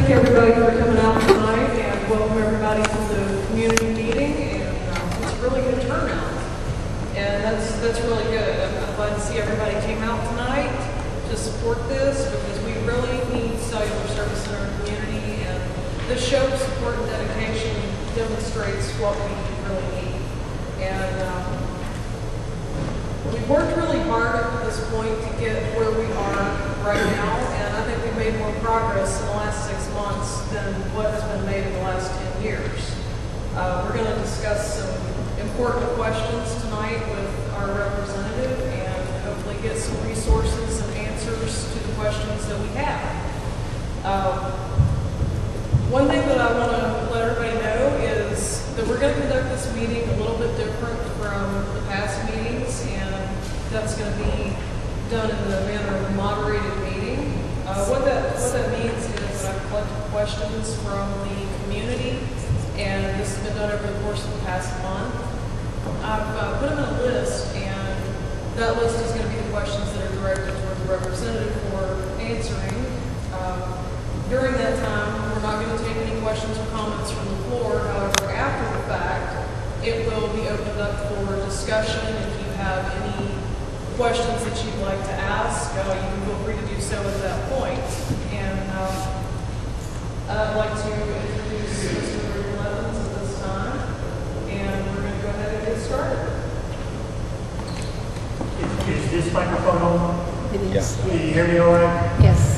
thank everybody for coming out tonight and welcome everybody to the community meeting. And it's a really good turnout. And that's really good. I'm glad to see everybody came out tonight to support this because we really need cellular service in our community. And this show of support and dedication demonstrates what we really need. And we've worked really hard up to this point to get where we are right now, and I think we've made more progress in the last 6 months than what has been made in the last 10 years. We're going to discuss some important questions tonight with our representative and hopefully get some resources and answers to the questions that we have. One thing that I want to let everybody know is that we're going to conduct this meeting a little bit different from the past meetings, and that's going to be done in the manner of a moderated meeting. What that means is I've collected questions from the community, and this has been done over the course of the past month. I've put them in a list, and that list is going to be the questions that are directed toward the representative for answering. During that time, we're not going to take any questions or comments from the floor. However, after the fact, it will be opened up for discussion. If you have any questions that you'd like to ask, you can feel free to do so at that point. And I'd like to introduce Mr. Rick Blevins at this time, and we're going to go ahead and get started. Is this microphone on? It is. Can you hear me all right? Yes.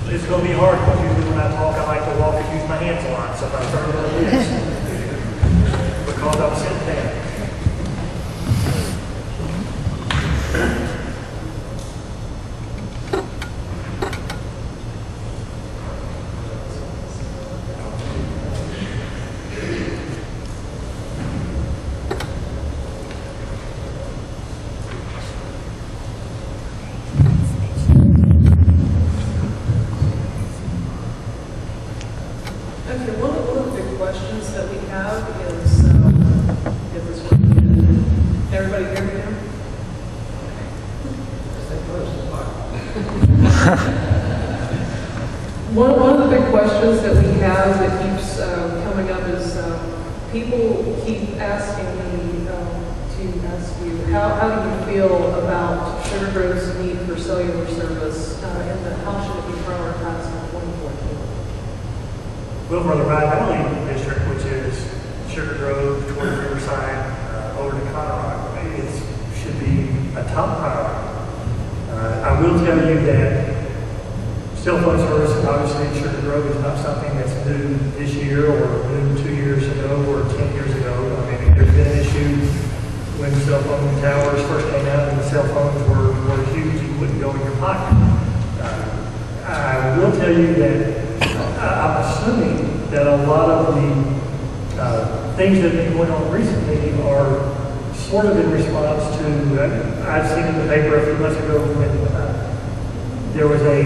It's going to be hard because usually when I talk, I like to walk and use my hands a lot. So if I turn like this, because I'm sitting down. One of the big questions that we have that keeps coming up is people keep asking me to ask you, how do you feel about Sugar Grove's need for cellular service and how should it be prioritized in 2014? Well, for the Ride Valley District, which is Sugar Grove, toward Riverside, over to Colorado, it should be a top priority. I will tell you that cell phone service, obviously, in Sugar Grove is not something that's new this year or new 2 years ago or 10 years ago. I mean, there's been an issue when cell phone towers first came out and the cell phones were huge. You wouldn't go in your pocket. I will tell you that I'm assuming that a lot of the things that have been going on recently are sort of in response to, I've seen in the paper a few months ago when there was a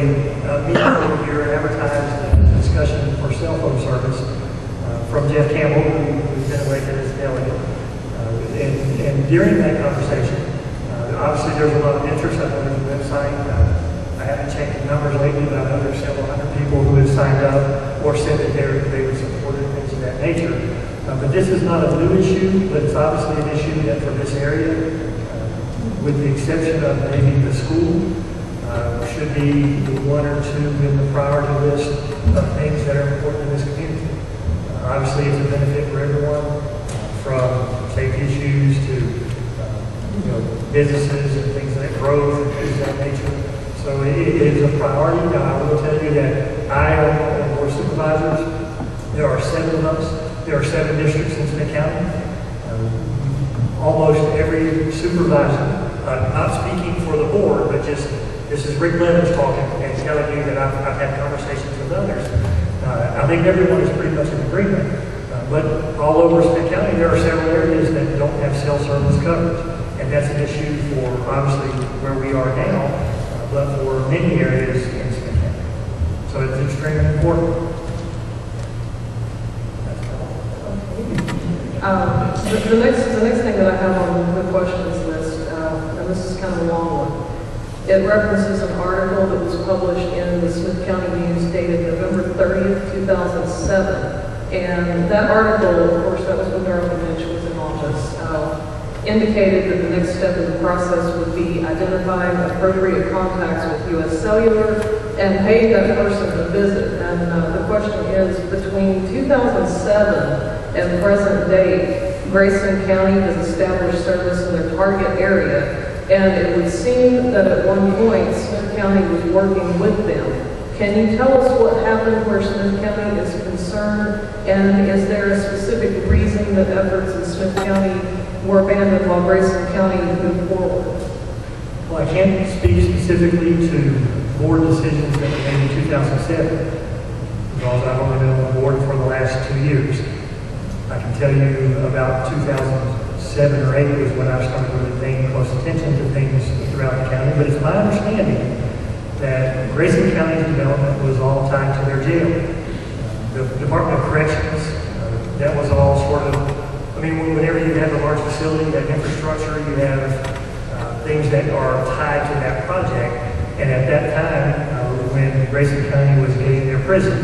meeting over here advertised a discussion for cell phone service from Jeff Campbell, who's been elected as a delegate. And during that conversation, obviously there's a lot of interest on the website. I haven't checked the numbers lately, but I know there's several hundred people who have signed up or said that they would support it, things of that nature. But this is not a new issue, but it's obviously an issue that for this area, with the exception of maybe the school, should be the one or two in the priority list of things that are important in this community. Obviously, it's a benefit for everyone, from safety issues to businesses and things like growth and things of that nature. So it is a priority. Now, I will tell you that I, on the Board of Supervisors, there are 7 of us. There are 7 districts in Smith County. Almost every supervisor, not speaking for the board, but just this is Rick Blevins talking and telling you that I've had conversations with others. I think everyone is pretty much in agreement. But all over Smith County, there are several areas that don't have cell service coverage. And that's an issue for, obviously, where we are now, but for many areas in Smith County. So it's extremely important. The next thing that I have on the questions list, and this is kind of a long one, It references an article that was published in the Smith County News dated November 30th, 2007. And that article, of course, that was when Darrell Lynch was in office, indicated that the next step in the process would be identifying appropriate contacts with U.S. Cellular and paying that person a visit. And the question is, between 2007 and present day, Grayson County has established service in their target area, and it would seem that at one point Smith County was working with them. Can you tell us what happened where Smith County is concerned, and is there a specific reason that efforts in Smith County were abandoned while Grayson County moved forward? Well, I can't speak specifically to board decisions that were made in 2007, because I've only been on the board for the last 2 years. I can tell you about 2007 or 8 was when I started really paying close attention to things throughout the county, but it's my understanding that Grayson County's development was all tied to their jail. The Department of Corrections, that was all sort of, I mean, whenever you have a large facility, you have infrastructure, you have things that are tied to that project. And at that time, when Grayson County was getting their prison,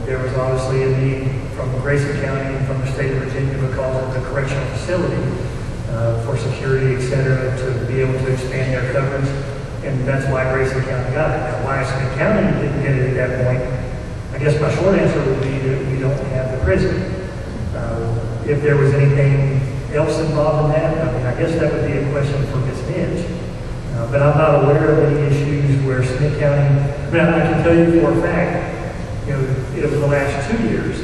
there was obviously a need from Grayson County and from the state of Virginia because of the correctional facility for security, et cetera, to be able to expand their coverage. And that's why Grayson County got it. Now, why Smith County didn't get it at that point, I guess my short answer would be that we don't have the prison. If there was anything else involved in that, I mean, I guess that would be a question for Ms. Midge. But I'm not aware of any issues where Smith County, I mean, I can tell you for a fact, you know, over the last 2 years,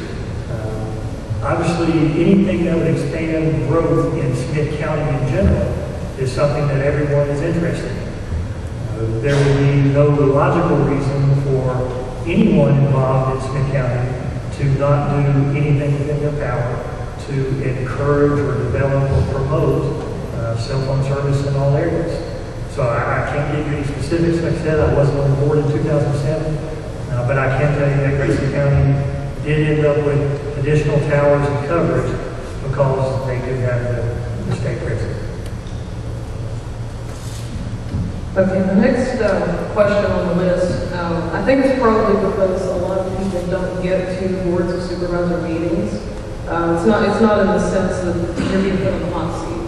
obviously anything that would expand growth in Smith County in general is something that everyone is interested in. There would be no logical reason for anyone involved in Smith County to not do anything within their power to encourage or develop or promote cell phone service in all areas. So I can't give you any specifics. Like I said, I wasn't on the board in 2007, but I can tell you that Grayson County did end up with additional towers and coverage because they do have the state prison. Okay, the next question on the list, I think it's probably because a lot of people don't get to boards of supervisor meetings. It's not in the sense that you're being put on the hot seat.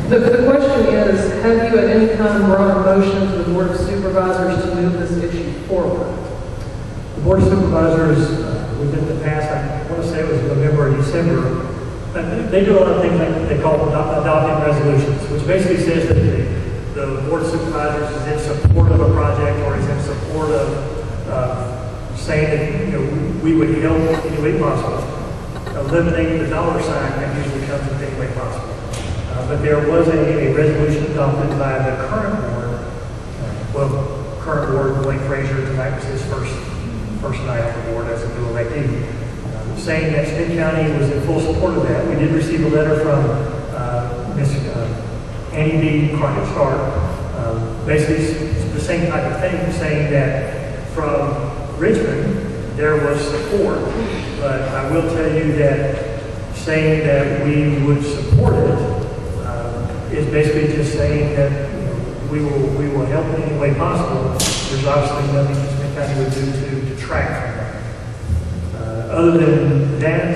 The question is, have you at any time brought a motion to the board of supervisors to move this issue forward? The board of supervisors, within the past, I want to say it was November or December, they do a lot of things like they call adopting resolutions, which basically says that the board of supervisors is in support of a project or is in support of saying that, you know, we would help any way possible. Eliminating the dollar sign that usually comes with any way possible. But there was a resolution adopted by the current board, current board, Blake Frazier, tonight was his first night on the board as a new electee, saying that Smith County was in full support of that. We did receive a letter from Ms. Annie B. Project Start, basically the same type of thing, saying that from Richmond there was support, but I will tell you that saying that we would support it is basically just saying that, you know, we will help in any way possible. There's obviously nothing that Smith County would do to detract from that. Other than that,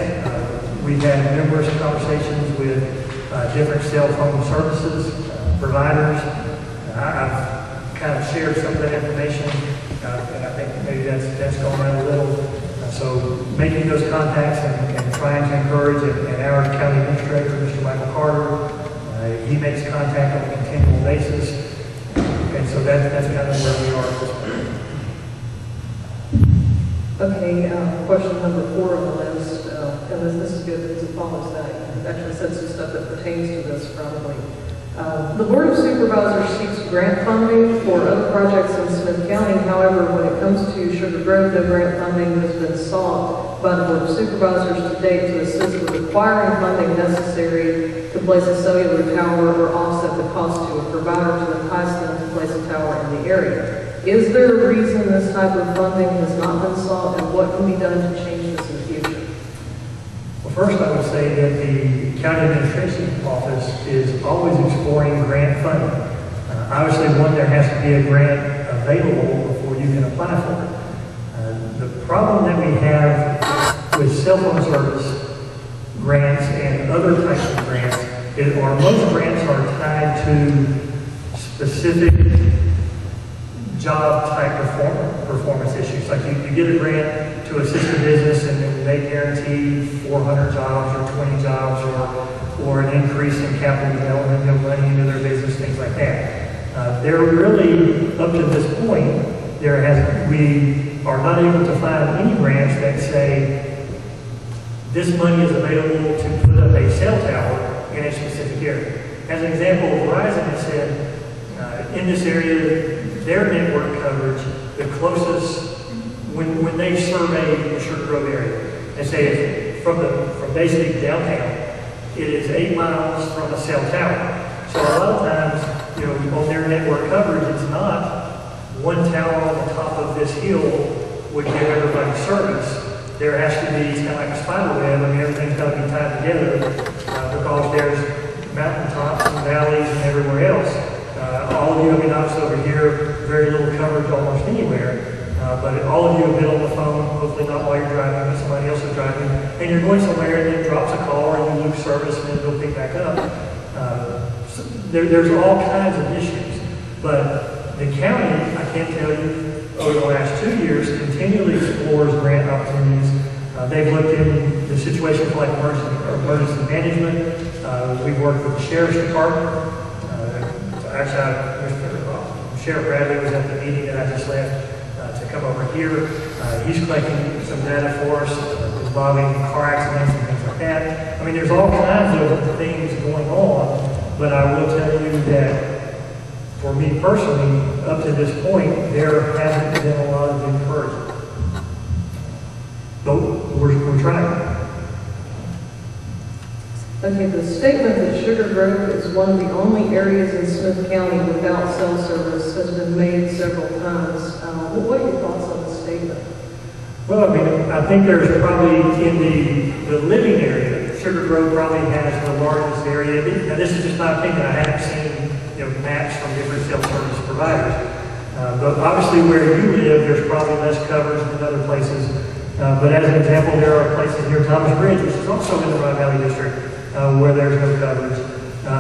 we've had numerous conversations with different cell phone services providers. I've kind of shared some of that information, and I think maybe that's gone around a little. So making those contacts and trying to encourage, and our county administrator, Mr. Michael Carter, he makes contact on a continual basis, and so that's kind of where we are at this point. Okay, question number 4 on the list, and this is good because it follows that. It actually says some stuff that pertains to this probably. The Board of Supervisors seeks grant funding for other projects in Smith County. However, when it comes to Sugar Grove, no grant funding has been sought by the Board of Supervisors to date to assist with acquiring funding necessary to place a cellular tower or offset the cost to a provider to entice them to place a tower in the area. Is there a reason this type of funding has not been sought, and what can be done to change this in the future? Well, first I would say that the County Administration Office is always exploring grant funding. Obviously, one, there has to be a grant available before you can apply for it. The problem that we have with cell phone service grants and other types of grants is, or most grants are tied to specific job type performance issues. Like you get a grant to assist a business and they guarantee 400 jobs or 20 jobs or an increase in capital development of money into their business, things like that. They're really, up to this point, we are not able to find any grants that say this money is available to put up a cell tower in a specific area. As an example, Verizon has said in this area, their network coverage, the closest, when they survey the Sugar Grove area, they say from basically downtown, it is 8 miles from a cell tower. So a lot of times, on their network coverage, it's not one tower on the top of this hill would give everybody service. There has to be, it's kind of like a spider web. I mean, everything's got to be tied together because there's mountaintops and valleys and everywhere else. All of you, obviously over here, very little coverage almost anywhere. But all of you have been on the phone, hopefully not while you're driving, but somebody else is driving, and you're going somewhere and it drops a call or you lose service and then it'll pick back up. So there's all kinds of issues. But the county, I can tell you, over the last 2 years, continually explores grant opportunities. They've looked in the situation for like emergency management. We've worked with the Sheriff's Department. Sheriff Bradley was at the meeting that I just left to come over here. He's collecting some data for us involving car accidents and things like that. I mean, there's all kinds of things going on, but I will tell you that for me personally, up to this point, there hasn't been a lot of encouragement. But we're trying. Okay, the statement that Sugar Grove is one of the only areas in Smith County without cell service has been made several times. What are your thoughts on the statement? Well, I think there's probably in the living area, Sugar Grove probably has the largest area. Now, this is just my opinion. I haven't seen maps from different cell service providers. But obviously where you live, there's probably less coverage than other places. But as an example, there are places near Thomas Bridge, which is also in the Rock Valley District, where there's no coverage.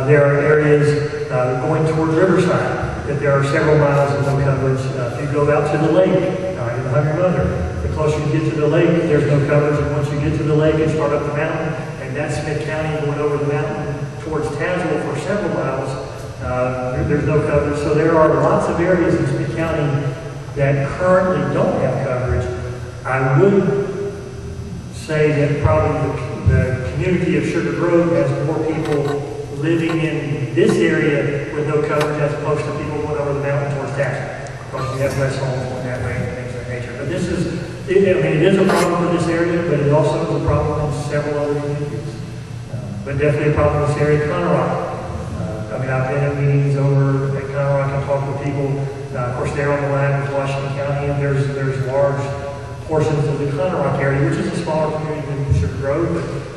There are areas going toward Riverside that there are several miles of no coverage. If you go out to the lake, in the Hundred Mother, the closer you get to the lake, there's no coverage. And once you get to the lake and start up the mountain, and that's Smith County going over the mountain towards Tazewell for several miles, there's no coverage. So there are lots of areas in Smith County that currently don't have coverage. I would say that probably the community of Sugar Grove has more people living in this area with no coverage as opposed to people going over the mountain towards Tazewell, because we have less homes going that way and things of that nature. But it is a problem for this area, but it also is a problem in several other communities. But definitely a problem in this area. Conroe. I've been in meetings over at Conroe. I can talk with people. Of course, they're on the line with Washington County, and there's large portions of the Conroe area, which is a smaller community than Sugar Grove,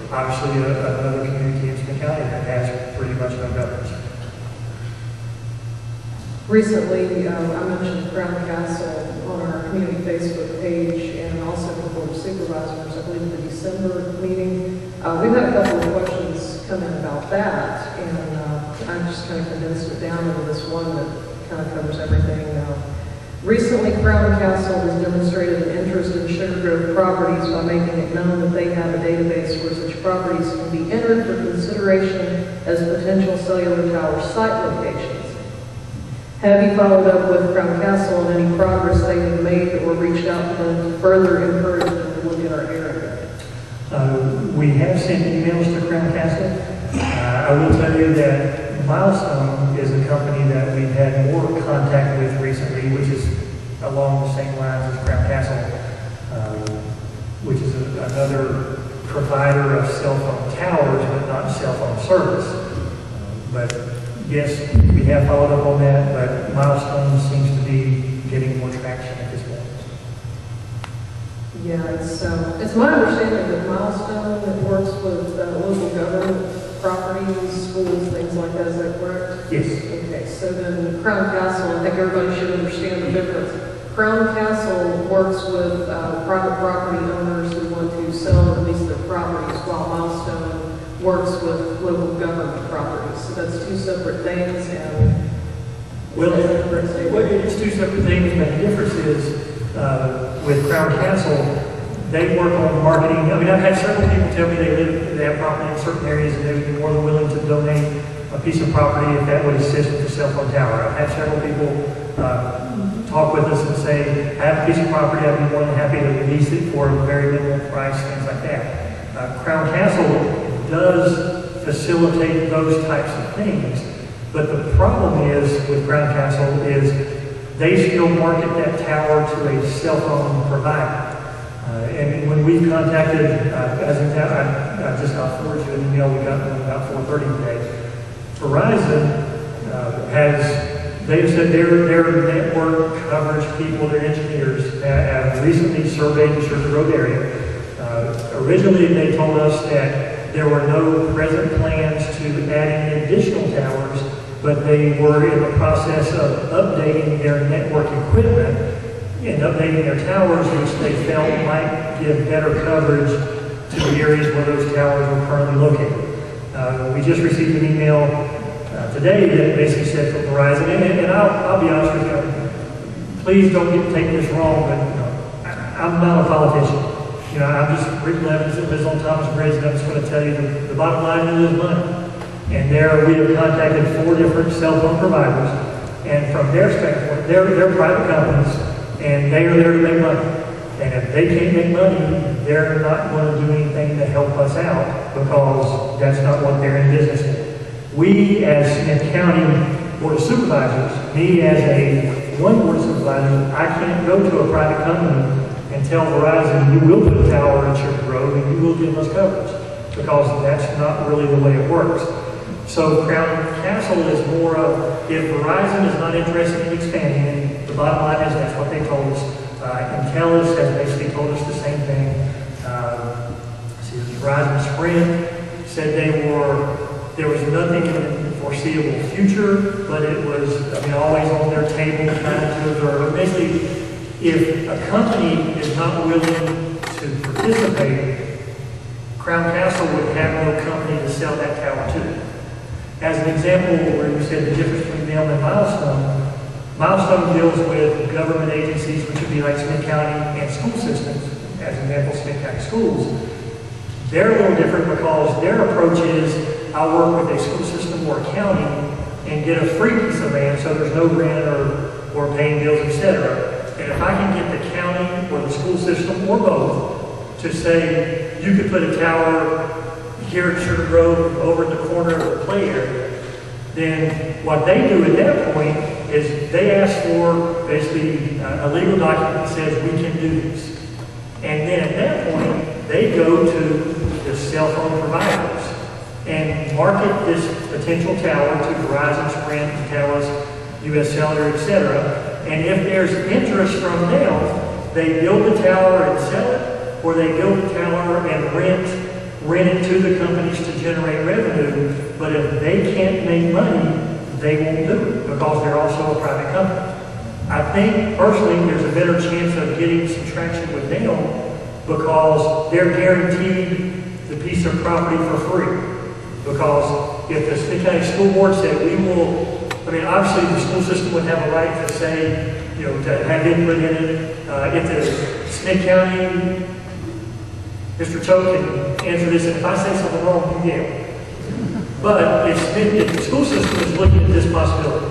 but obviously another community in Smith County that has pretty much no coverage. Recently, I mentioned Crown Castle on our community Facebook page and also the Board of Supervisors, I believe, in the December meeting. We've had a couple of questions come in about that, and I just kind of condensed it down into this one that kind of covers everything. Recently, Crown Castle has demonstrated an interest in Sugar Grove properties by making it known that they have a database where such properties can be entered for consideration as potential cellular tower site locations. Have you followed up with Crown Castle on any progress they have made or reached out to them to further encourage them to look at our area? We have sent emails to Crown Castle. I will tell you that Milestone is a company that we've had more contact with recently, which is along the same lines as Crown Castle, which is another provider of cell phone towers, but not cell phone service. But yes, we have followed up on that, but Milestone seems to be getting more traction at this point. Yeah, it's my understanding that Milestone works with local government properties, schools, things like that, is that correct? Yes. Okay, so then Crown Castle, I think everybody should understand the difference. Crown Castle works with private property owners who want to sell or lease their properties, while Milestone works with local government properties. So that's two separate things, and Well, it's two separate things, but the difference is, with Crown Castle, they work on marketing. I mean, I've had several people tell me they have property in certain areas and they would be more than willing to donate a piece of property if that would assist with the cell phone tower. I've had several people talk with us and say, I have a piece of property, I'd be more than happy to lease it for a very minimal price, things like that. Crown Castle does facilitate those types of things, but the problem is with Crown Castle is they still market that tower to a cell phone provider. And when we contacted, as an example, I just got forwarded you an email we got about 4:30 today. Verizon they've said their network coverage people, their engineers, have recently surveyed the Church Road area. Originally, they told us that there were no present plans to add any additional towers, but they were in the process of updating their network equipment and updating their towers, which they felt might give better coverage to the areas where those towers were currently located. We just received an email today that basically said from Verizon, and I'll be honest with you, please don't take this wrong, but I'm not a politician. I'm just Rick Blevins that lives on Thomas Bridge, and I'm just going to tell you the bottom line is money. And there we have contacted 4 different cell phone providers, and from their standpoint, they're private companies, and they are there to make money. And if they can't make money, they're not going to do anything to help us out because that's not what they're in business for. We, as Smith County Board of Supervisors, me as a one board supervisor, I can't go to a private company and tell Verizon, you will put a tower in Church Road and you will give us coverage, because that's not really the way it works. So Crown Castle is more of, if Verizon is not interested in expanding, and the bottom line is that's what they told us. Intellis has basically told us the same thing. Verizon Sprint said there was nothing in the foreseeable future, but it was, always on their table kind of to observe. Basically, if a company is not willing to participate, Crown Castle would have no company to sell that tower to. As an example, where you said the difference between them and Milestone, Milestone deals with government agencies, which would be like Smith County, and school systems. As an example, Smith County schools. They're a little different because their approach is, I'll work with a school system or a county and get a free piece of land, so there's no rent or paying bills, etc. And if I can get the county or the school system or both to say, you could put a tower here at Sugar Grove over in the corner of the play area, then what they do at that point is they ask for basically a legal document that says we can do this. And then at that point, they go to the cell phone providers and market this potential tower to Verizon, Sprint, Intellis, US Cellular, etc. And if there's interest from them, they build the tower and sell it, or they build the tower and rent it to the companies to generate revenue. But if they can't make money, they won't do it because they're also a private company. I think personally there's a better chance of getting some traction with them because they're guaranteed the piece of property for free. Because if the Smith County School Board said we will, obviously the school system would have a right to say, to have input in it. If the Smith County, Mr. Cho can answer this, and if I say something wrong, you get. But if the school system is looking at this possibility,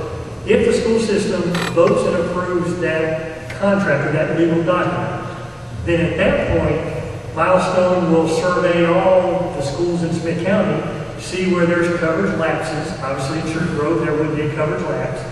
if the school system votes and approves that contract or that legal document, then at that point, Milestone will survey all the schools in Smith County, see where there's coverage lapses. Obviously, in Church Grove, there would be a coverage lapse.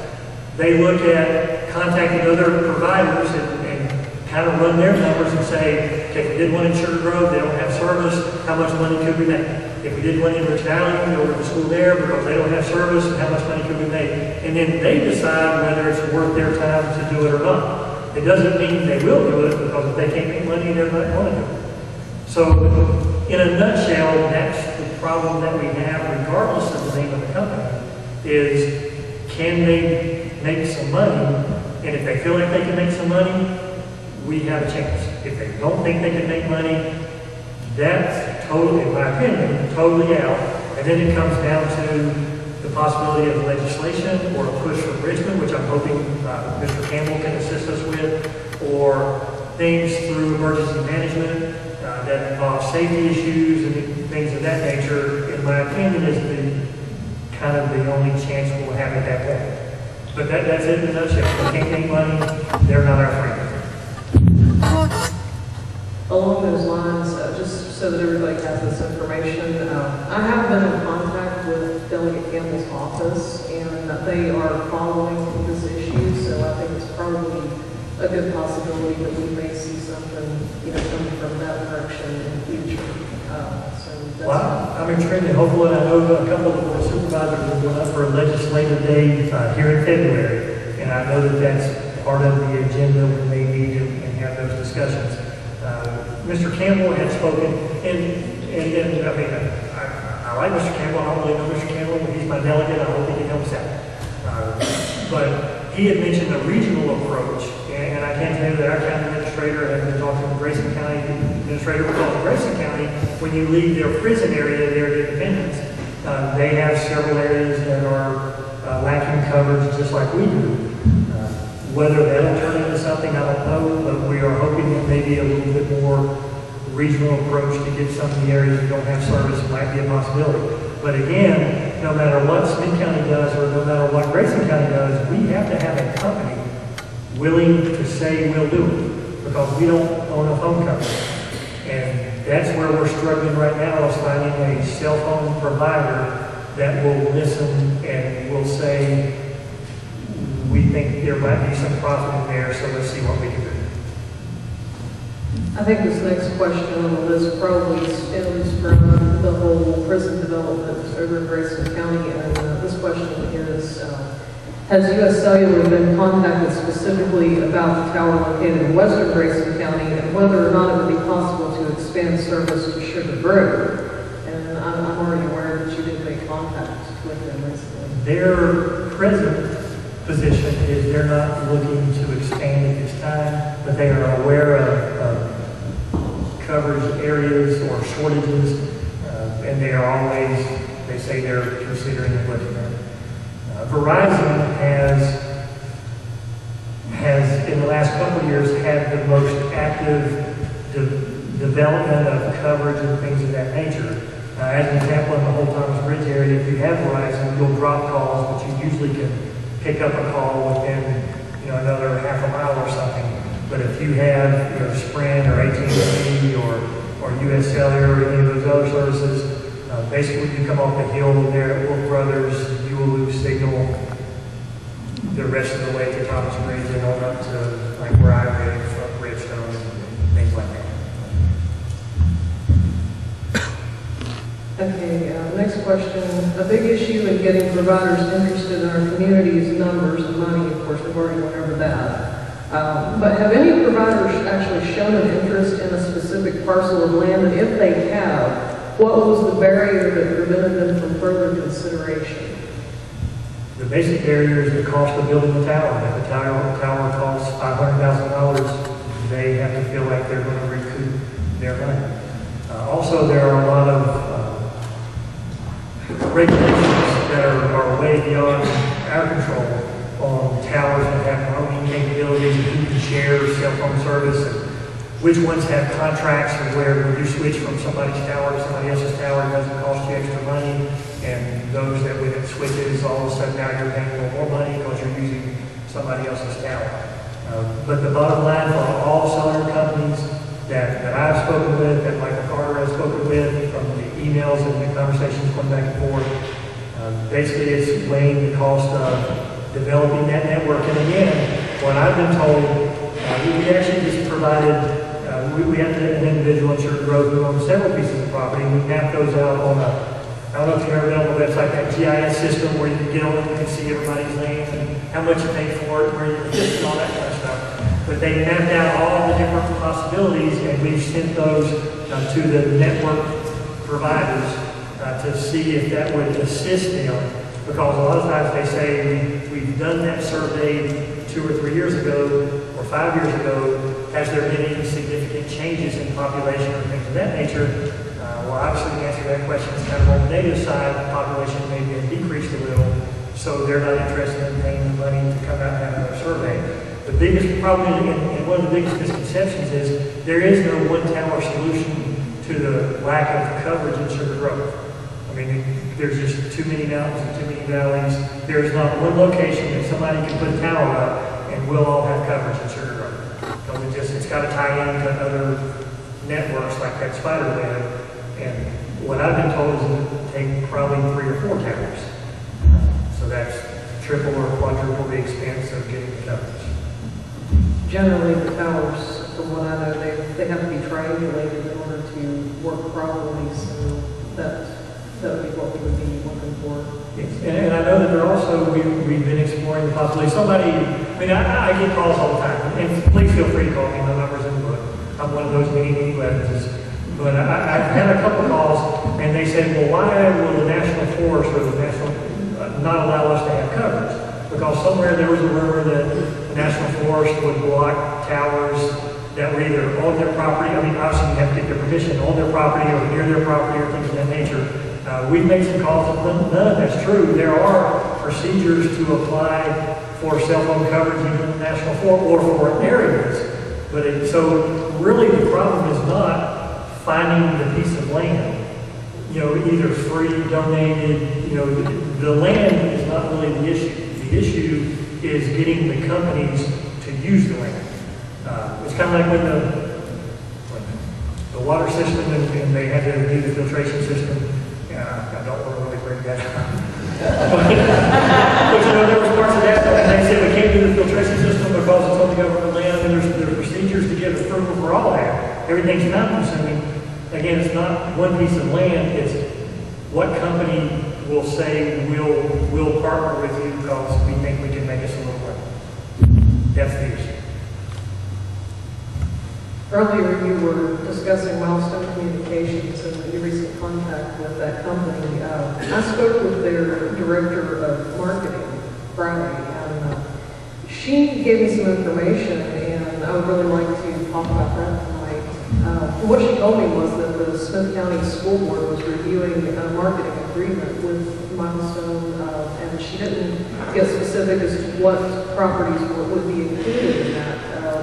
They look at contacting other providers and kind of run their numbers and say, okay, if we did one in Sugar Grove, they don't have service, how much money could we make? If we did one in Rich Valley, we go to the school there because they don't have service, and how much money could we make? And then they decide whether it's worth their time to do it or not. It doesn't mean they will do it, because if they can't make money, they're not going to do it. So in a nutshell, that's the problem that we have, regardless of the name of the company, is can they make some money? And if they feel like they can make some money, we have a chance. If they don't think they can make money, that's totally, in my opinion, totally out. And then it comes down to the possibility of legislation or a push from Richmond, which I'm hoping Mr. Campbell can assist us with, or things through emergency management that involve safety issues and things of that nature. In my opinion, is the kind of the only chance we'll have at that point. But that's it in a nutshell. If they can't make money, they're not our friend. Along those lines, just so that everybody has this information, I have been in contact with Delegate Campbell's office, and they are following this issue, so I think it's probably a good possibility that we may see something, coming from that direction in the future. Well, I'm extremely hopeful, and I know a couple of the supervisors are going up for a legislative day here in February, and I know that that's part of the agenda when they meet and have those discussions. Mr. Campbell had spoken, and I mean, I like Mr. Campbell. I don't really know Mr. Campbell, but he's my delegate. I hope he can help us out. But he had mentioned a regional approach, and I can tell you that our county administrator has been talking to Grayson County administrator. Because Grayson County, when you leave their prison area there at Independence, they have several areas that are lacking coverage, just like we do. Whether that'll turn into something, I don't know, but we are hoping that maybe a little bit more regional approach to get some of the areas that don't have service might be a possibility. But again, no matter what Smith County does or no matter what Grayson County does, we have to have a company willing to say we'll do it, because we don't own a phone company. And that's where we're struggling right now, is finding a cell phone provider that will listen and will say, we think there might be some profit in there, so let's see what we can do. I think this next question on the list probably stems from the whole prison development over in Grayson County, and this question is, has U.S. Cellular been contacted specifically about the tower located in western Grayson County, and whether or not it would be possible to expand service to Sugar Grove? And I'm already aware that you did make contact with them recently. Their present position is they're not looking to expand at this time, but they are aware of coverage areas or shortages, and they are always, they say they're considering and looking at it. Verizon has in the last couple of years had the most active development of coverage and things of that nature. As an example, in the whole Thomas Bridge area, if you have Verizon, you'll drop calls, but you usually can pick up a call within another half a mile or something. But if you have Sprint or AT&T or U.S. Cellular or any of those other services, basically when you come off the hill there at Wolf Brothers, you will lose signal the rest of the way to Thomas Bridge and on up to like where I live, from Redstone and things like that. Okay, next question. A big issue in getting providers interested in our community is numbers and money. Of course, we've already went over that. But have any providers actually shown an interest in a specific parcel of land? And if they have, what was the barrier that prevented them from further consideration? The basic barrier is the cost of building the tower. If the tower costs $500,000, they have to feel like they're going to recoup their money. Also, there are a lot of regulations that are way beyond our control on towers that have roaming capabilities and who can share cell phone service and which ones have contracts and where when you switch from somebody's tower to somebody else's tower, it doesn't cost you extra money. And those that when it switches, all of a sudden now you're paying a little more money because you're using somebody else's tower. But the bottom line for all cellular companies that I've spoken with, that Michael Carter has spoken with, from the emails and the conversations going back and forth, basically it's weighing the cost of developing that network. And again, what I've been told, we actually just provided, we had an individual in Sugar Grove who owns several pieces of property. We mapped those out on I don't know if you've ever been on the website, that GIS system where you can get on and you can see everybody's names and how much you paid for it, where you live, and all that kind of stuff. But they mapped out all the different possibilities, and we've sent those to the network providers to see if that would assist them. Because a lot of times they say, we've done that survey 2 or 3 years ago, or 5 years ago. Has there been any significant changes in population or things of that nature? Well, obviously the answer to that question is kind of on the negative side. The population may have decreased a little, so they're not interested in paying the money to come out and have another survey. The biggest problem, and one of the biggest misconceptions is, there is no one-tower solution to the lack of coverage in Sugar Grove. I mean, there's just too many mountains and too many valleys. There's not one location that somebody can put a tower up and we'll all have coverage in Sugar Grove. Because it's got to tie into other networks like that spider web. And what I've been told is it would take probably 3 or 4 towers. So that's triple or quadruple the expense of getting the coverage. Generally, the towers, from what I know, they have to be triangulated in order to work properly, so that would be what we would be looking for. Yes, and I know that they're also, we've been exploring possibly somebody, I get calls all the time, and please feel free to call me, my number's in the book. I'm one of those many Blevins. But I've had a couple calls, and they said, well, why will the National Forest or the National not allow us to have coverage? Because somewhere there was a rumor that the National Forest would block towers that were either on their property, obviously you have to get their permission, on their property or near their property or things of that nature. We've made some calls, none of that's true. There are procedures to apply for cell phone coverage in the National Forest or for areas. So really the problem is not finding the piece of land, either free, donated, the land is not really the issue. The issue is getting the companies to use the land. It's kind of like when the water system and they had to do the filtration system. I don't want to really bring that up. but there was parts of that and they said we can't do the filtration system because it's on the government land, and there's procedures to get approval for all that. Everything's time consuming. Again, it's not one piece of land, it's what company will say we'll partner with you because we think we can make us a little money. That's the issue. Earlier, you were discussing Milestone Communications and your recent contact with that company. I spoke with their director of marketing Friday, and she gave me some information, and I would really like to talk about that tonight. What she told me was that the Smith County School Board was reviewing a marketing agreement with Milestone, and she didn't get specific as to what properties would be included in that.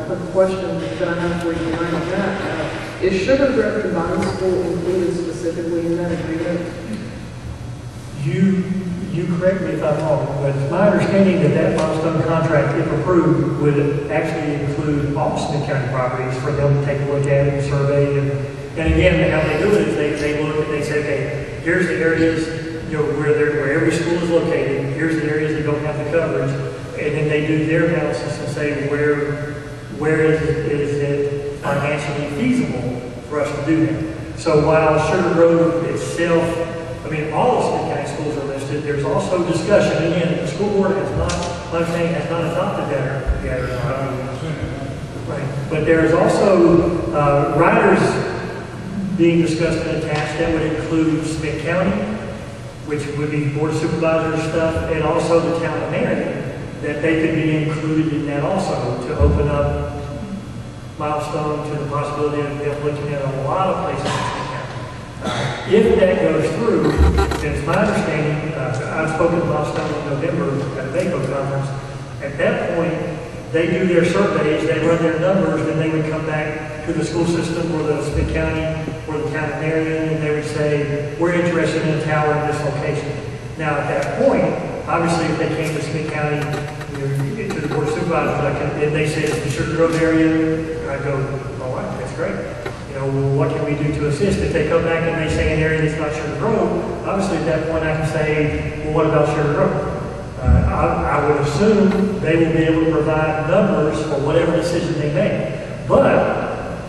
But the question that I have for you tonight on that, is Sugar Grove Combined School included specifically in that agreement? You correct me if I'm wrong, but it's my understanding that Milestone contract, if approved, would actually include all Smith County properties for them to take a look at and survey. And again, how they do it is they look and they say, okay, here's the areas where every school is located. Here's the areas that don't have the coverage, and then they do their analysis and say where is it financially feasible for us to do that. So while Sugar Grove itself, all of Smith County schools are listed, there's also discussion. Again, the school board has not adopted that yet. Right. But there's also riders being discussed and attached that would include Smith County, which would be Board of Supervisors stuff, and also the town of Marion, that they could be included in that also to open up Milestone to the possibility of them looking at a lot of places in Smith County. If that goes through, then it's my understanding, I've spoken to Milestone in November at a VACO conference. At that point, they do their surveys, they run their numbers, then they would come back to the school system or the Smith County or the town of Marion, and they would say, we're interested in a tower in this location. Now, at that point, obviously, if they came to Smith County, to the Board of Supervisors, and they said, the Sugar Grove area, I'd go, all right, that's great. What can we do to assist? If they come back and they say an area that's not Sugar Grove, obviously at that point I can say, well, what about Sugar Grove? I would assume they will be able to provide numbers for whatever decision they make. But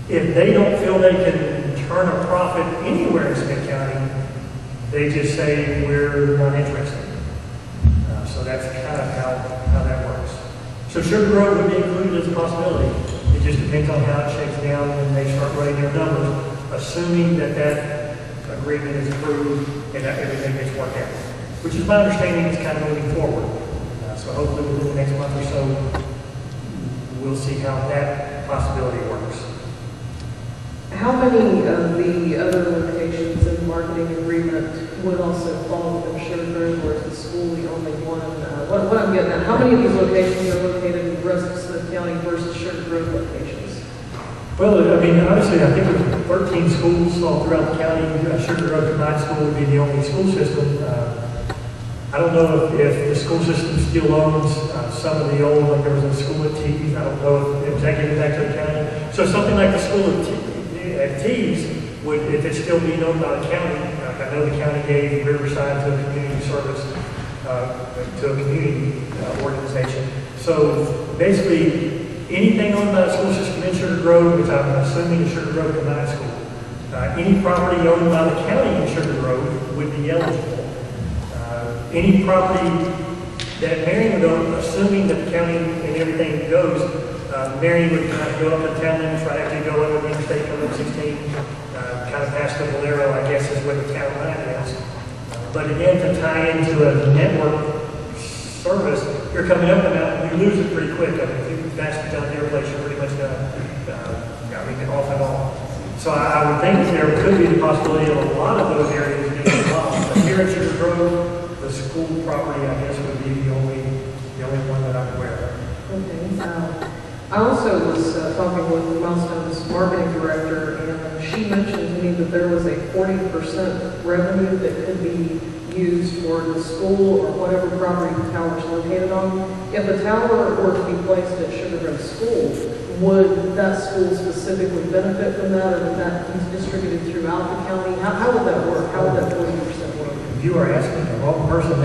if they don't feel they can turn a profit anywhere in Smith County, they just say we're not interested. So that's kind of how that works. So Sugar Grove would be included as a possibility. It just depends on how it shakes down when they start running their numbers, assuming that that agreement is approved and that everything gets worked out. Which is my understanding is kind of moving forward. So hopefully within the next month or so, we'll see how that possibility works. How many of the other locations in the marketing agreement would also fall within Sugar Grove, or is the school the only one? What I'm getting at, how many of these locations are located in the rest of Smith County versus Sugar Grove locations? Well, I mean, obviously, I think there's 13 schools all throughout the county. Sugar Grove Night School would be the only school system. I don't know if the school system still owns some of the old, like there was a school at Tees. I don't know if executive back to the county. So something like the school at Tees would, if it's still being owned by the county, I know the county gave Riverside to a community service, to a community organization. So basically, anything owned by the school system in Sugar Grove, which I'm assuming is Sugar Grove Night School, any property owned by the county in Sugar Grove would be eligible. Any property that Marion would own, assuming that the county and everything goes, Marion would kind of go up the town limits right after you go over the interstate, go up 16, kind of past the Valero, I guess is where the town line is. But again, to tie into a network service, you're coming up the mountain, you lose it pretty quick. I mean, if you fast down their place, you're pretty much done. I mean, off and on. So I would think that there could be the possibility of a lot of those areas being involved. But here in Sugar Grove, the school property, I guess, would be the only one that I'm aware of. Okay. I also was talking with Milestone's marketing director, and she mentioned to me that there was a 40% revenue that could be used for the school or whatever property the tower is located on. If the tower were to be placed at Sugar Grove School, would that school specifically benefit from that, or would that be distributed throughout the county? How would that work? How would that 40% work? You are asking the wrong person.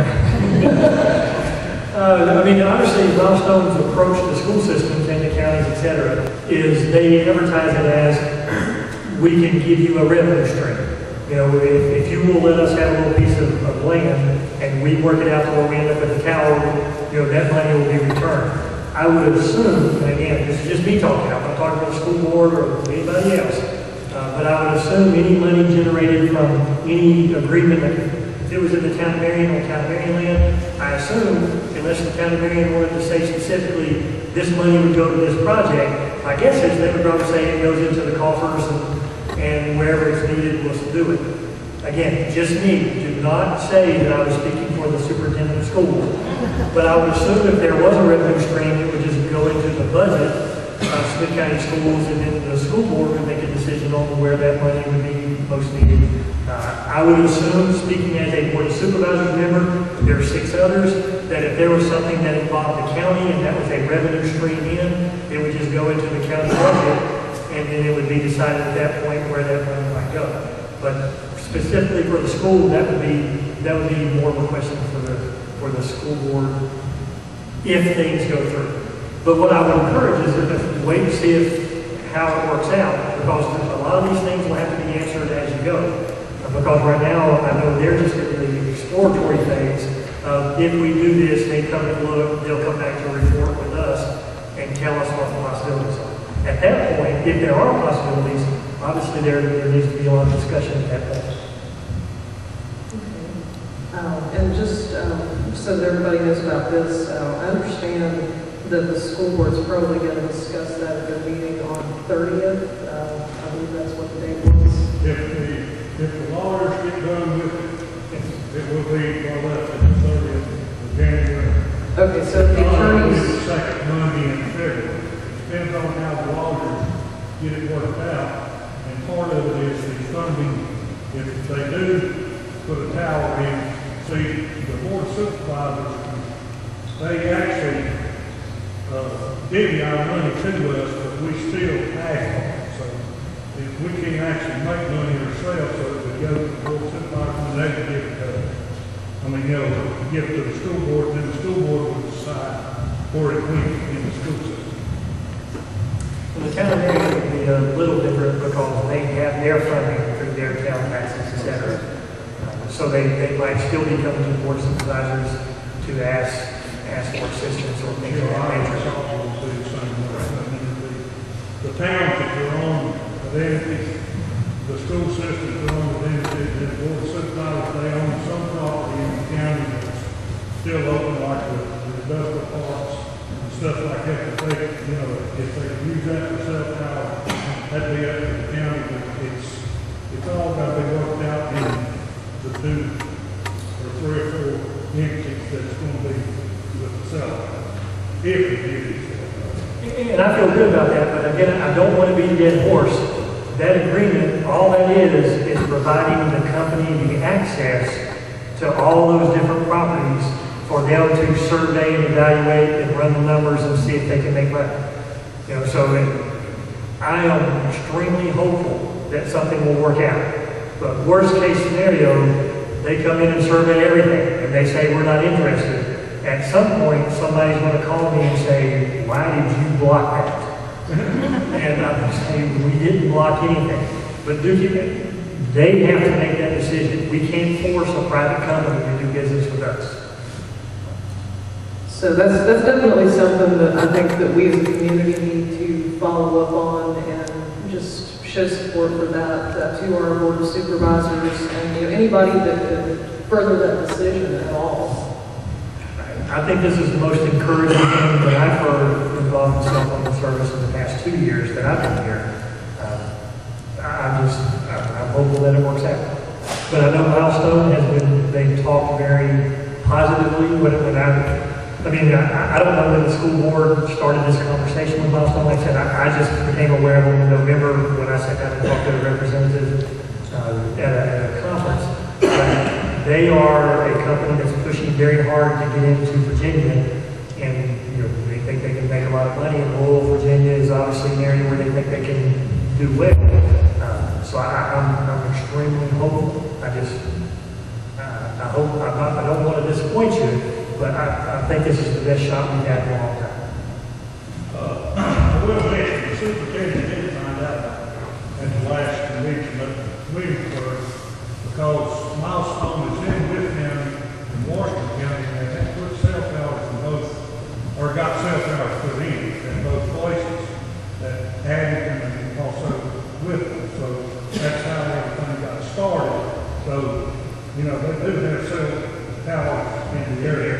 I mean, obviously, Milestone's approach to school systems and the counties, et cetera, is they advertise it as, we can give you a revenue stream. You know, if you will let us have a little piece of land and we work it out to where we end up at the tower, you know, that money will be returned. I would assume, and again, this is just me talking, I'm not talking about the school board or anybody else, but I would assume any money generated from any agreement, if it was in the town of Marion or town of Marion land, I assume, unless the town of Marion wanted to say specifically, this money would go to this project, my guess is they would probably say it goes into the coffers and wherever it's needed, we'll do it. Again, just me. Do not say that I was speaking for the superintendent of schools. But I would assume if there was a revenue stream, it would just go into the budget of Smith County Schools, and then the school board would make a decision on where that money would be most needed. I would assume, speaking as a board of supervisors member, there are 6 others, that if there was something that involved the county and that was a revenue stream in, it would just go into the county budget, and then it would be decided at that point where that money might go. But specifically for the school, that would be more of a question for the school board if things go through. But what I would encourage is to wait and see how it works out, because a lot of these things will have to be answered as you go. Because right now, I know they're just in the exploratory phase of if we do this, they come and look, they'll come back to report with us and tell us what the possibilities are. At that point, if there are possibilities, obviously there needs to be a lot of discussion at that point. Okay. And just so that everybody knows about this, I understand that the school board's probably going to discuss that at their meeting on 30th. I believe that's what the date was. If the lawyers get done with it will be well left on the 30th of January. Okay, so the attorneys... The second Monday in February. It depends on how the lawyers get it worked out. And part of it is the funding. If they do put a tower in, see, the board of supervisors, they actually divvy our money to us, but we still pay on it. So if we can't actually make money ourselves, so if we go to the board of supervisors, they can give it to us. Give it to the school board, then the school board will decide where it went in the school system. Well, the town of Marion would be a little different because they have their funding through their town taxes, et cetera. So they might still be coming to the board of supervisors to ask ask for assistance or things You of know, that I nature. was all do the same way. I mean, the towns that are on the entities, the school systems are on the entities, and the board of supervisors, they own some property in the county that's still open, like the industrial parks and stuff like that. If they, you know, if they use that for cell tower, that'd be up to the county, but it's all got to be worked out in the 2 or 3 or 4 entities that's going to be with the cell tower. If it is. And I feel good about that, but again, I don't want to be a dead horse. That agreement, all that is providing the company the access to all those different properties for them to survey and evaluate and run the numbers and see if they can make money. You know, so I am extremely hopeful that something will work out. But worst case scenario, they come in and survey everything and they say we're not interested. At some point, somebody's going to call me and say, why did you block that? And I'm going to say, we didn't block anything. But they have to make that decision. We can't force a private company to do business with us. So that's definitely something that I think that we as a community need to follow up on and just show support for that to our board of supervisors and anybody that could further that decision at all. I think this is the most encouraging thing that I've heard involved in cell phone service in the past 2 years that I've been here. I'm hopeful that it works out. But I know Milestone they've talked very positively I don't know when the school board started this conversation with Milestone. Like I said, I just became aware of them in November when I sat down and talked to a representative at a conference. But they are a company that's pushing very hard to get into Virginia, and they think they can make a lot of money. And rural Virginia is obviously an area where they think they can do well. So I'm extremely hopeful. I don't want to disappoint you, but I think this is the best shot we've had in a long time. I will mention, the superintendent did find out at the last convention, because Milestone is in with him in Washington County, and they have put cell towers in both, or got cell towers put in both places, that added them and also with them. So that's how everything got started. So, they do have cell towers in the area.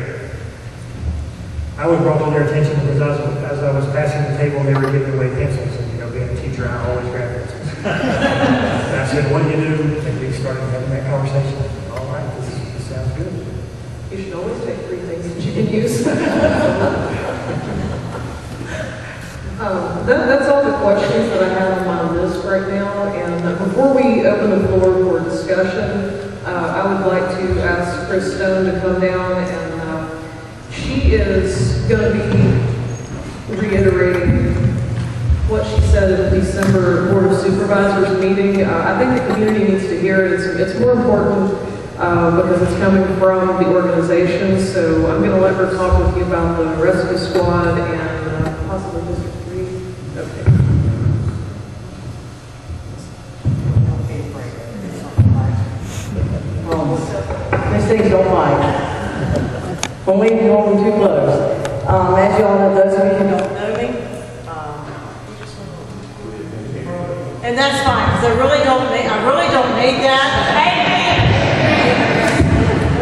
I was brought to their attention because as I was passing the table, they were giving away pencils, and being a teacher, I always grab pencils. And I said, "What do you do?" And we started having that conversation. All right, this sounds good. You should always take 3 things that you can use. That's all the questions that I have on my list right now. And before we open the floor for discussion, I would like to ask Chris Stone to come down, and she is going to be reiterating what she said at the December Board of Supervisors meeting. I think the community needs to hear it. It's more important because it's coming from the organization. So I'm going to let her talk with you about the rescue squad and possibly District 3. Okay. These things don't bite. When we hold them too close. As you all know, those of you who don't know me, and that's fine, because I really don't need that.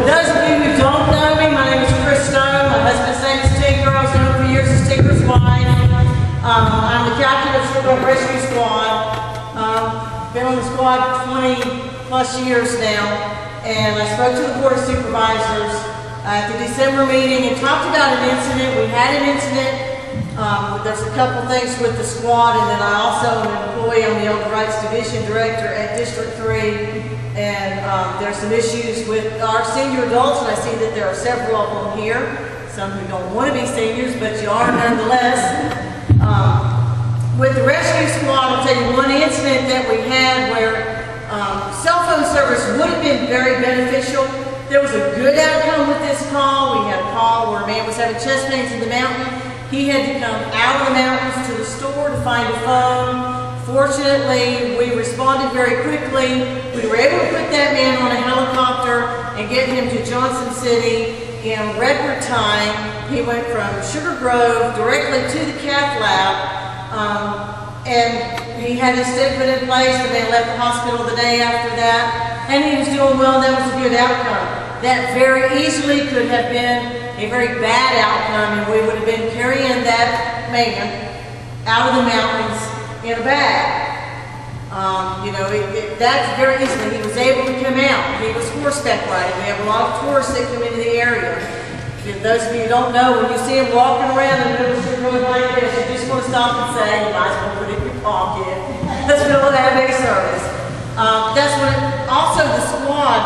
Those of you who don't know me, my name is Chris Stone. My husband's name is Tinker. I was known for years as Tinker's wife. I'm the captain of the rescue squad. Been on the squad 20 plus years now. And I spoke to the Board of Supervisors at the December meeting and talked about an incident. We had an incident. There's a couple things with the squad, and then I also am an employee. I'm the Elder Rights Division Director at District 3. And there's some issues with our senior adults, and I see that there are several of them here. Some who don't want to be seniors, but you are nonetheless. With the rescue squad, I'll tell you one incident that we had where cell phone service would have been very beneficial. There was a good outcome with this call. We had a call where a man was having chest pains in the mountain. He had to come out of the mountains to the store to find a phone. Fortunately, we responded very quickly. We were able to put that man on a helicopter and get him to Johnson City in record time. he went from Sugar Grove directly to the cath lab, and he had his stent put in place. The man left the hospital the day after that, and he was doing well, and that was a good outcome. That very easily could have been a very bad outcome, and we would have been carrying that man out of the mountains in a bag. That's very easily. He was able to come out. He was horseback riding. We have a lot of tourists that come into the area. And those of you who don't know, when you see him walking around in the middle of the road like this, you just want to stop and say, you might as well put it in your pocket. That's when we'll have a service. That's when also the squad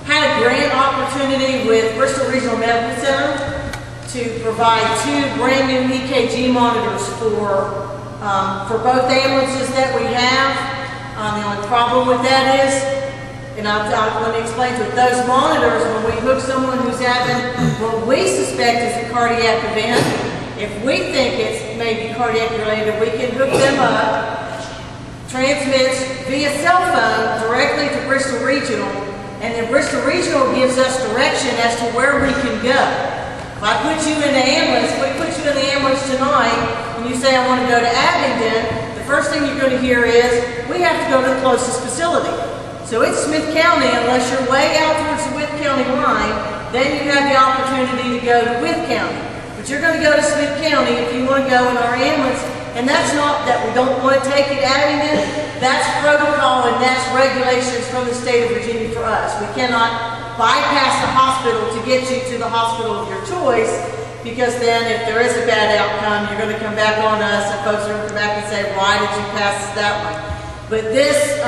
had a grant opportunity with Bristol Regional Medical Center to provide 2 brand new EKG monitors for both ambulances that we have. The only problem with that is, and I'll let me explain to it, those monitors, when we hook someone who's having what we suspect is a cardiac event, if we think it's maybe cardiac related, we can hook them up, transmits via cell phone directly to Bristol Regional, and then Bristol Regional gives us direction as to where we can go. If I put you in the ambulance, if we put you in the ambulance tonight, and you say I want to go to Abingdon, the first thing you're going to hear is, we have to go to the closest facility. So it's Smith County, unless you're way out towards the Wythe County line, then you have the opportunity to go to Wythe County. But you're going to go to Smith County if you want to go in our ambulance, and that's not that we don't want to take it to Abingdon. That's protocol and that's regulations from the state of Virginia for us. We cannot bypass the hospital to get you to the hospital of your choice, because then if there is a bad outcome, you're going to come back on us, and folks are going to come back and say, why did you pass that one? But this,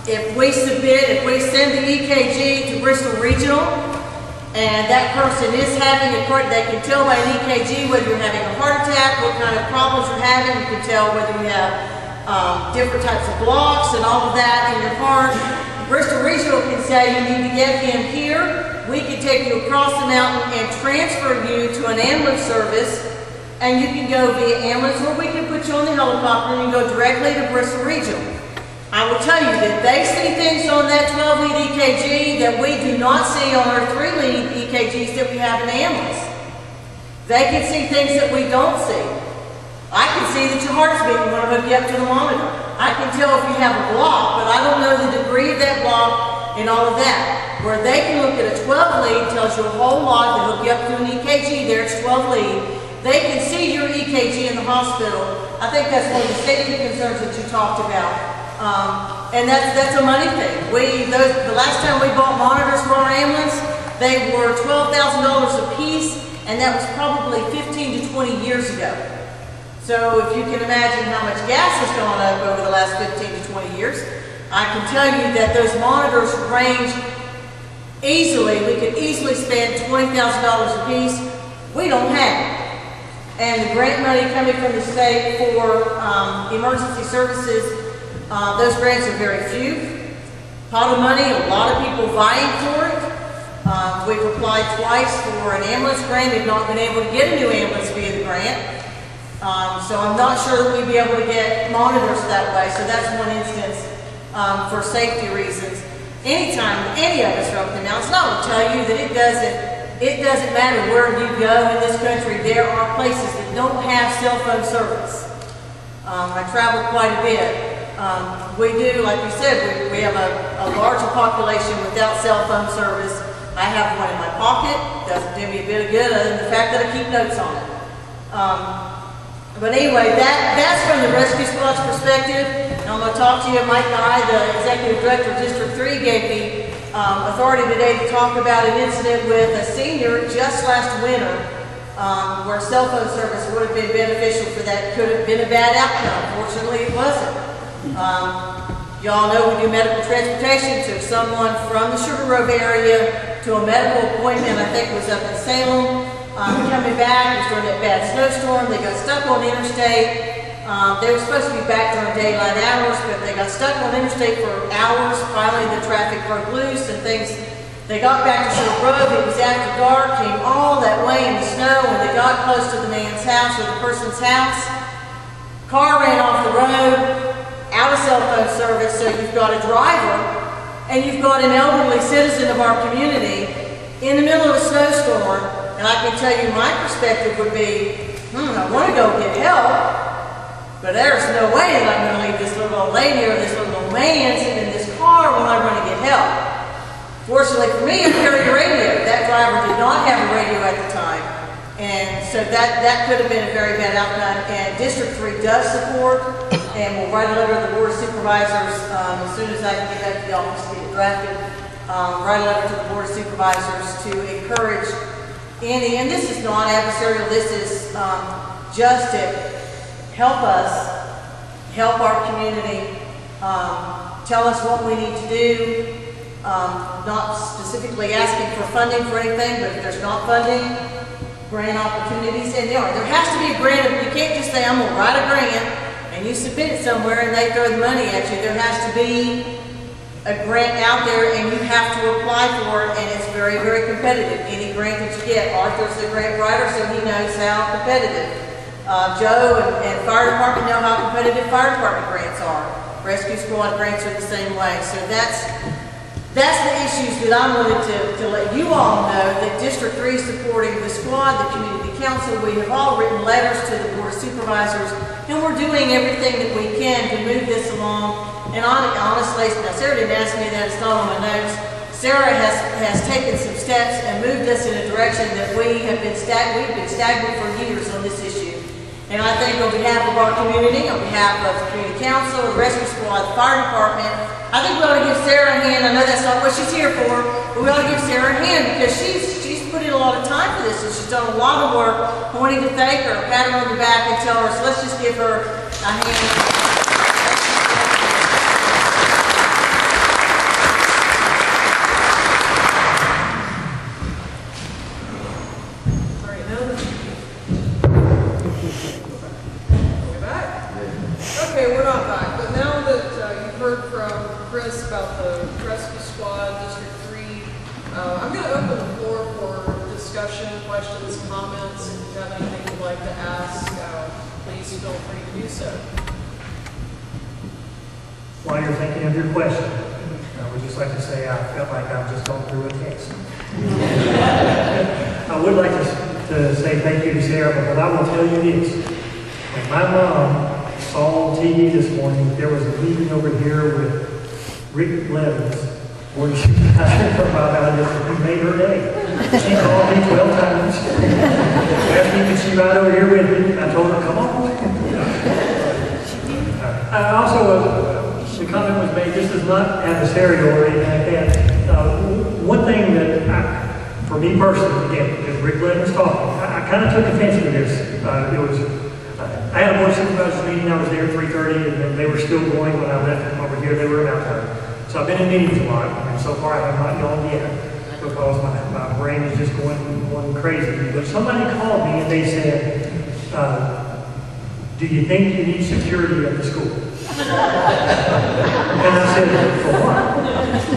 if we send the EKG to Bristol Regional, and that person is having they can tell by an EKG whether you're having a heart attack, what kind of problems you're having. You can tell whether you have different types of blocks and all of that in your heart. Bristol Regional can say you need to get him here. We can take you across the mountain and transfer you to an ambulance service, and you can go via ambulance, or we can put you on the helicopter and you go directly to Bristol Regional. I will tell you that they see things on that 12-lead EKG that we do not see on our 3-lead EKGs that we have in the ambulance. They can see things that we don't see. I can see that your heart's beating when I hook you up to the monitor. I can tell if you have a block, but I don't know the degree of that block and all of that. Where they can look at a 12-lead, tells you a whole lot, they hook you up to an EKG, there it's 12-lead. They can see your EKG in the hospital. I think that's one of the safety concerns that you talked about. And that's a money thing. The last time we bought monitors for our ambulance, they were $12,000 a piece, and that was probably 15 to 20 years ago. So if you can imagine how much gas has gone up over the last 15 to 20 years, I can tell you that those monitors range easily. We could easily spend $20,000 a piece. We don't have it. And the grant money coming from the state for emergency services, those grants are very few. Pot of money, a lot of people vying for it. We've applied twice for an ambulance grant. We've not been able to get a new ambulance via the grant. So I'm not sure that we'd be able to get monitors that way. So that's one instance for safety reasons. Anytime any of us are up the mountains, I will tell you that it doesn't matter where you go in this country. There are places that don't have cell phone service. I travel quite a bit. We do, like you said, we have a larger population without cell phone service. I have one in my pocket. Doesn't do me a bit of good other than the fact that I keep notes on it. But anyway, that's from the rescue squad's perspective. And I'm going to talk to you. Mike Guy, the executive director of District 3, gave me authority today to talk about an incident with a senior just last winter where cell phone service would have been beneficial for that. Could have been a bad outcome. Fortunately, it wasn't. Y'all know we do medical transportation. Took someone from the Sugar Grove area to a medical appointment, I think it was up in Salem. Coming back, it was during that bad snowstorm. They got stuck on the interstate. They were supposed to be back during daylight hours, but they got stuck on the interstate for hours. Finally, the traffic broke loose and things. They got back to Sugar Grove. It was after dark, came all that way in the snow. When they got close to the man's house or the person's house, car ran off the road, out of cell phone service. So you've got a driver and you've got an elderly citizen of our community in the middle of a snowstorm And I can tell you my perspective would be, I want to go get help, but there's no way that I'm going to leave this little old lady or this little old man sitting in this car when I'm going to get help. Fortunately for me, I carry a radio. That driver did not have a radio at the time. And so that could have been a very bad outcome. And District 3 does support, and we'll write a letter to the Board of Supervisors as soon as I can get back to the office to get it drafted. Write a letter to the Board of Supervisors to encourage any, and this is not adversarial, this is just to help us, help our community, tell us what we need to do, not specifically asking for funding for anything, but if there's not funding, grant opportunities, and there has to be a grant. You can't just say, I'm going to write a grant, and you submit it somewhere and they throw the money at you. There has to be a grant out there, and you have to apply for it, and it's very, very competitive. Any grant that you get, Arthur's the grant writer, so he knows how competitive. Joe and fire department know how competitive fire department grants are. Rescue squad grants are the same way. So that's the issues that I wanted to let you all know, that District 3 is supporting the squad, the community council. We have all written letters to the Board of Supervisors, and we're doing everything that we can to move this along. And honestly, now Sarah didn't ask me that, it's not on my notes. Sarah has taken some steps and moved us in a direction that we've been stagnant for years on this issue. And I think on behalf of our community, on behalf of the community council, the rescue squad, the fire department, I think we ought to give Sarah a hand. I know that's not what she's here for, but we ought to give Sarah a hand because she's put in a lot of time for this, and she's done a lot of work. I want to thank her, pat her on the back, and tell her, so let's just give her a hand. About the rescue squad, District 3. I'm going to open the floor for discussion, questions, comments. If you have anything you'd like to ask, please feel free to do so. While you're thinking of your question, I would just like to say I felt like I've just gone through a test. I would like to say thank you to Sarah, but I will tell you this. When my mom saw on TV this morning that there was a meeting over here with Rick Blevins, where she about it, he made her day. She called me 12 times. Asked me, could she ride over here with me? I told her, come on. Also, the comment was made, this is not adversarial or anything like that. One thing that, for me personally, again, as Rick Blevins talking, I kind of took offense to this. I had a board of supervisors meeting, I was there at 3:30, and then they were still going when I left them over here, they were about time. So I've been in meetings a lot, and so far I have not gone yet, because my brain is just going crazy. But somebody called me and they said, do you think you need security at the school? And I said, for what?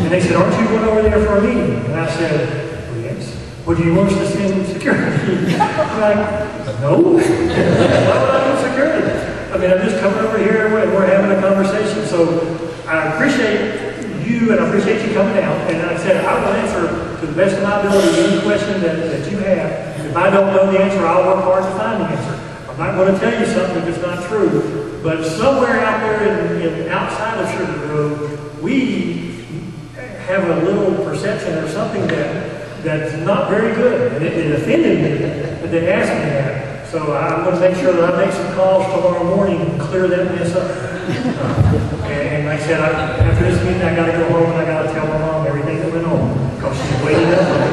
And they said, aren't you going over there for a meeting? And I said, well, yes. Well, do you want us to send security? I'm like, no. Why would I need security? I mean, I'm just coming over here and we're having a conversation. So I appreciate you and I appreciate you coming out. And like I said, I will answer to the best of my ability any question that you have. If I don't know the answer, I'll work hard to find the answer. I'm not going to tell you something if it's not true. But somewhere out there in outside of Sugar Grove, we have a little perception or something that's not very good. And it offended me that they asked me that. So I'm going to make sure that I make some calls tomorrow morning and clear that mess up. And like I said, after this meeting, I got to go home and I got to tell my mom everything that went on. Because she's waiting up for me.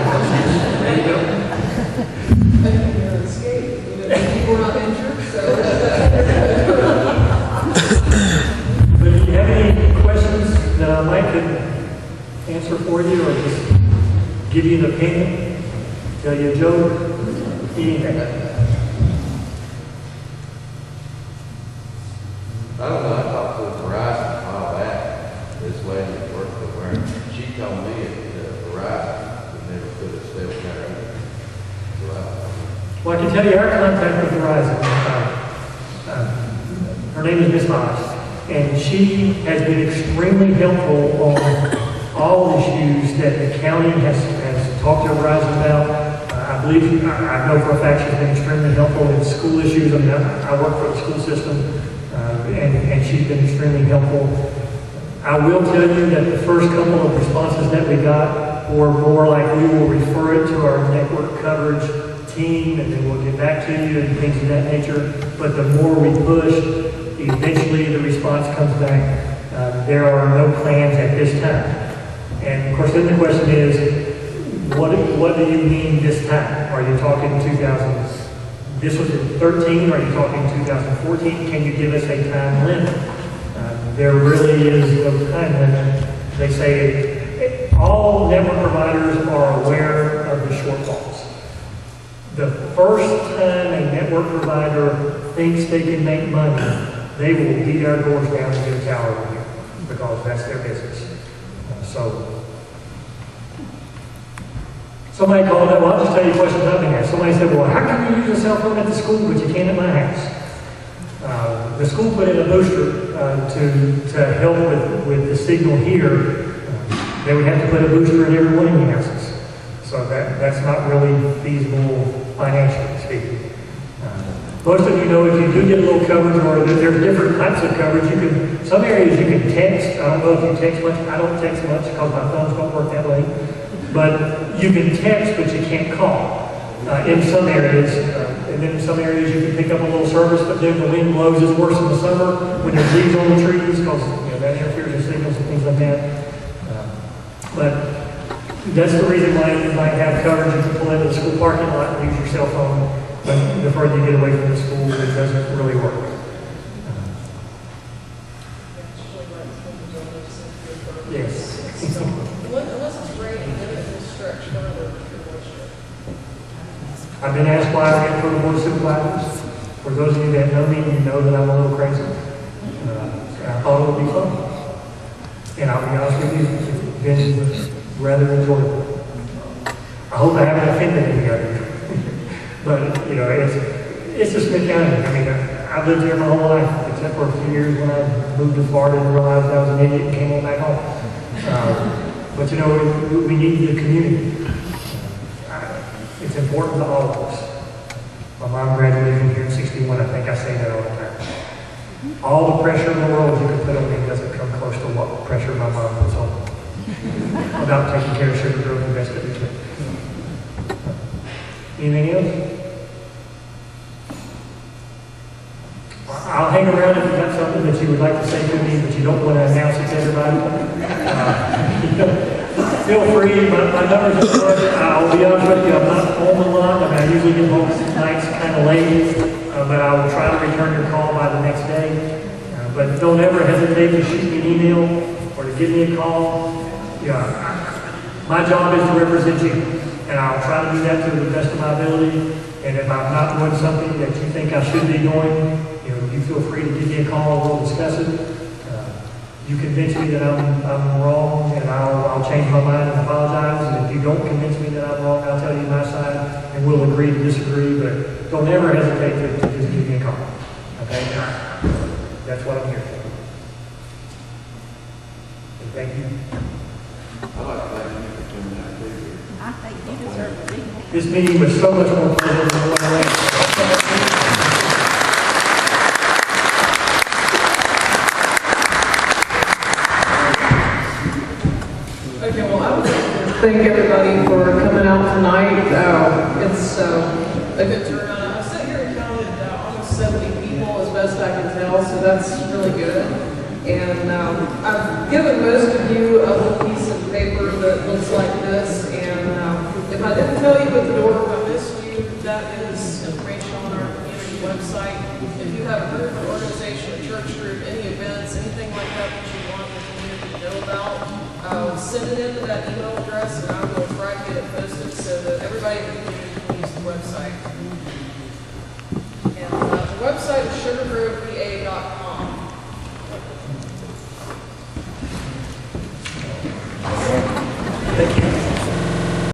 She's ready to go. You're escaped. People are not injured, so. But if you have any questions that I might could answer for you or just give you an opinion, tell you a joke, anything. I don't know, I talked to Verizon a while back, this lady that worked for her, she told me that Verizon would never put a cell tower in. So Well, I can tell you our contact with Verizon. Her name is Miss Moss, and she has been extremely helpful on all issues that the county has talked to Verizon about. I've I know for a fact she's been extremely helpful in school issues. I mean, I work for the school system, and she's been extremely helpful. I will tell you that the first couple of responses that we got were more like we will refer it to our network coverage team, and then we'll get back to you and things of that nature. But the more we push, eventually the response comes back. There are no plans at this time. And of course, then the question is, what do you mean this time? Are you talking 2000? This was in 13. Are you talking 2014? Can you give us a time limit? There really is no time limit. They say all network providers are aware of the shortfalls. The first time a network provider thinks they can make money, they will beat our doors down to get a tower with you because that's their business. So somebody called up, well, I'll just tell you questions I've been asked. Somebody said, well, how can you use a cell phone at the school but you can't at my house? The school put in a booster to help with the signal here. They would have to put a booster in every one of your houses. So that's not really feasible financially speaking. Most of you know if you do get a little coverage, or there's different types of coverage. Some areas you can text. I don't know if you text much. I don't text much because my thumbs don't work that way. But you can text, but you can't call in some areas. And then in some areas you can pick up a little service, but then the wind blows. It's worse in the summer when there's leaves on the trees because that interferes with signals and things like that. But that's the reason why you might have coverage. You can pull into the school parking lot and use your cell phone. But the further you get away from the school, it doesn't really work. Yes. Unless it's raining, then it will stretch further. I've been asked why I ran for the board of supervisors. For those of you that know me, you know that I'm a little crazy. I thought it would be fun. And I'll be honest with you, it's been rather enjoyable. I hope I haven't offended anybody. But, it's just Smith County. I mean, I've lived here my whole life, except for a few years when I moved to Florida and realized I was an idiot and came on back home. But, we need the community. It's important to all of us. My mom graduated from here in 61. I think I say that all the time. All the pressure in the world you can put on me doesn't come close to what pressure my mom puts on me about taking care of Sugar Grove and the best of it. Anything else? I'll hang around if you've got something that you would like to say to me, but you don't want to announce it to everybody. Feel free. My number's in front. I'll be honest with you, I'm not home a lot. I mean, I usually get home nights kind of late, but I will try to return your call by the next day. But don't ever hesitate to shoot me an email or to give me a call. My job is to represent you, and I'll try to do that to the best of my ability. And if I'm not doing something that you think I should be doing, you feel free to give me a call. We'll discuss it. You convince me that I'm wrong, and I'll change my mind and apologize. And if you don't convince me that I'm wrong, I'll tell you my side, and we'll agree to disagree. But don't ever hesitate to just give me a call. Okay? That's what I'm here for. And thank you. I'd like to thank you for coming out here. I think you deserve to be here. This meeting was so much more pleasant than what I went. Okay, well, I would like to thank everybody for coming out tonight. It's a good turnout. I've sat here and counted almost 70 people as best I can tell, so that's really good. And I've given most of you a little piece of paper that looks like this. And if I didn't tell you at the door, if I missed you, that is information on our community website. If you have a group or organization, a church group, any events, anything like that that you want the community to know about, send it into that email address, and